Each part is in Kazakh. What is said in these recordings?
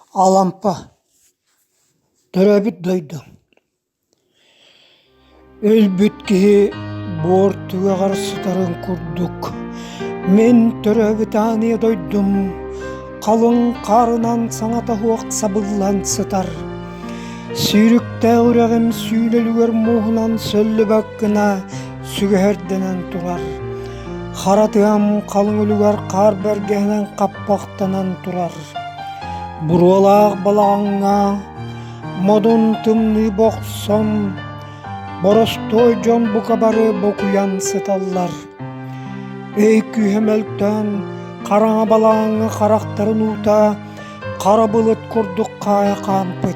Алампа төрөбүт дойду. Өлбүт кихи бортуга карсытарын курдук. Мен төрөбүт аны дойдум. Калың карынан саңата хуак сабыллан сытар. Сүйрүктә үрәгем сүйнөлүгөр муһунан сөллүбәк кына сүгәрденен турар. Харатыам калың үлүгөр кар бергенен каппактанан турар. Буруалак балаңа модун тымны боксон, боростой жон букабары бокуян сыталлар. Эй күйемелтен караңа балаңа карактарын ута, кара былыт курдук кая кампыт.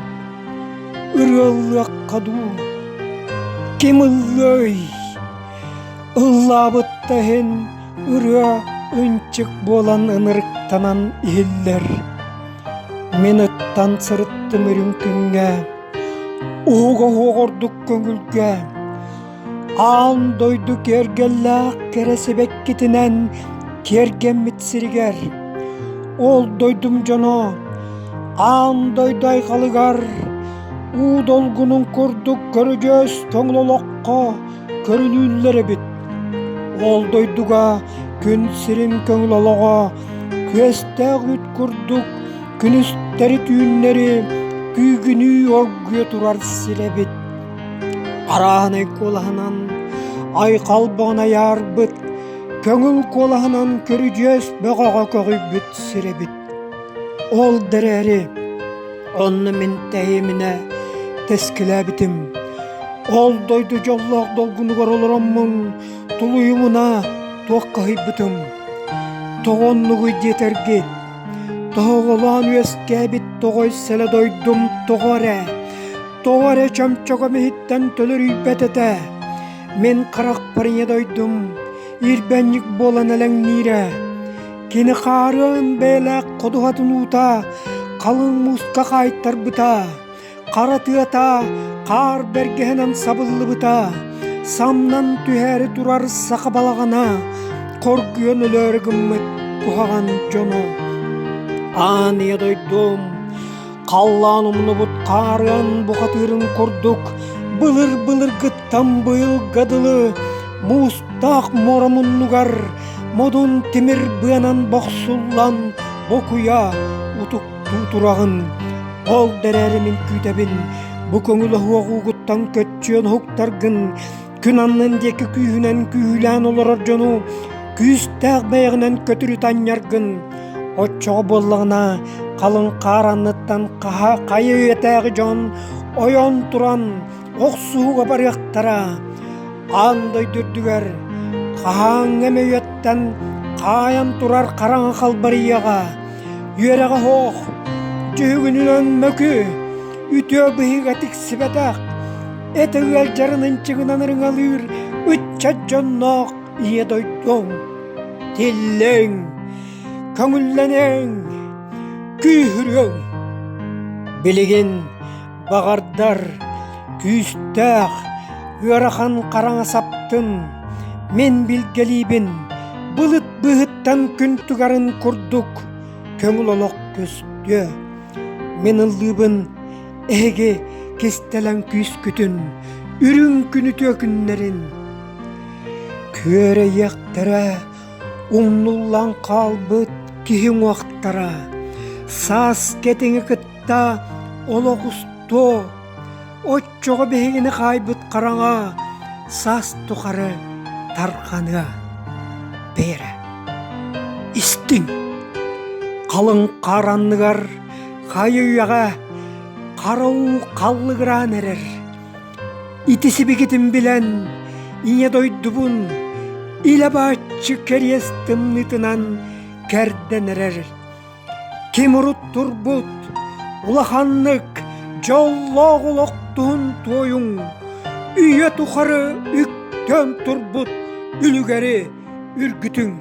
Үрөллөк каду ким ыллой, ыллабыттахен үрө өнчик болан ынырыктанан иһиллер. Мен ыттан сырыттым үрүңкүңгө, уга огордук көңүлгө. Аан дойду кергеллак кересебек китинен кергеммит сиригер. Ол дойдум жоно, аан дойду айкалыгар. У долгунун курдук көрүжөс тоңлолокко көрүлүүлөр бит. Ол дойдуга күн сирин көңлолого, көстөг үт курдук күнүстери түйүннери күйгүнү оргуя турар силебит. Араанай колаханан айкалбагына ярбыт, көңүл колаханан көрүжөс бөгөгө көгүйбүт сиребит. Ол дерери онны мен тейимине тескилебитим. Ол дойду жоллоок долгунугар олороммун тулуюмуна туаккайбытым. Тогоннугу жетергит, тоголан үескебит тогой селе дойдум тогоре. Тогоре чөмчөгө мехиттен төлөрүйбетете. Мен карак парыне дойдум, ирбенник болан элең нире. Кини карын белек кодугатын ута, калың муска кайттар быта. Кара тыата кар бергенен сабыллы быта. Самнан түһәри турар сака балагана, коргуен өлөр гыммыт кухаган жоно. Ания дойдум, калланымны бут карыан бухатырын курдук. Былыр-былыр гыттан быйыл гадылы, мустак моромуннугар, модун тимир быанан боксуллан бокуя утук тутурагын. Ол дерерімін күйтебін, бұ көңілі хуағуғыттан көтчен хуқтаргын. Күн аннын декі күйінен күйілән оларар жону, күйістәқ бәйгінен көтірі таняргын. Отчоғы боллағына қалың қаранныттан қайы етәғі жон, ойон туран, оқсуға барықтара. Андай дүрдігер, қаң әмейеттен қаян турар қараңы қалбарияға. Үйереға хоқ, жүгінінен mökü, үтө быйга тиксибетак. Этегел жарынын чыгынан ырыңалыр, үтча жоннок ие дойдоң. Тиллең, көңүлленең, күйүрөң. Билеген багардар, күйістәк, ырахан караңа саптын. Мен билгелибин, былыт быһыттан күн тугарын курдук, көңүл олок көстө. Мен ыллыбын эге кестелен күйс күтін, үрін күні төкіннерін. Көре ектері ұңнулан қалбыт кихин уақтара. Сас кетіңі кытта олық ұсто, отчоғы бейгіні қайбыт қараңа, сас тұқары тарқаны бері. Истің қалың қаранныгар Хайыяға қарау қаллығыран әрер. Итісі бекетім білән, ине дойдубун, илі бачы керестім нытынан кәрден әрер. Кемұрыт турбут, улаханлык, жоллоқ олоқтуын тойың, үйе тұқары үктен турбут, үлігері үргітің.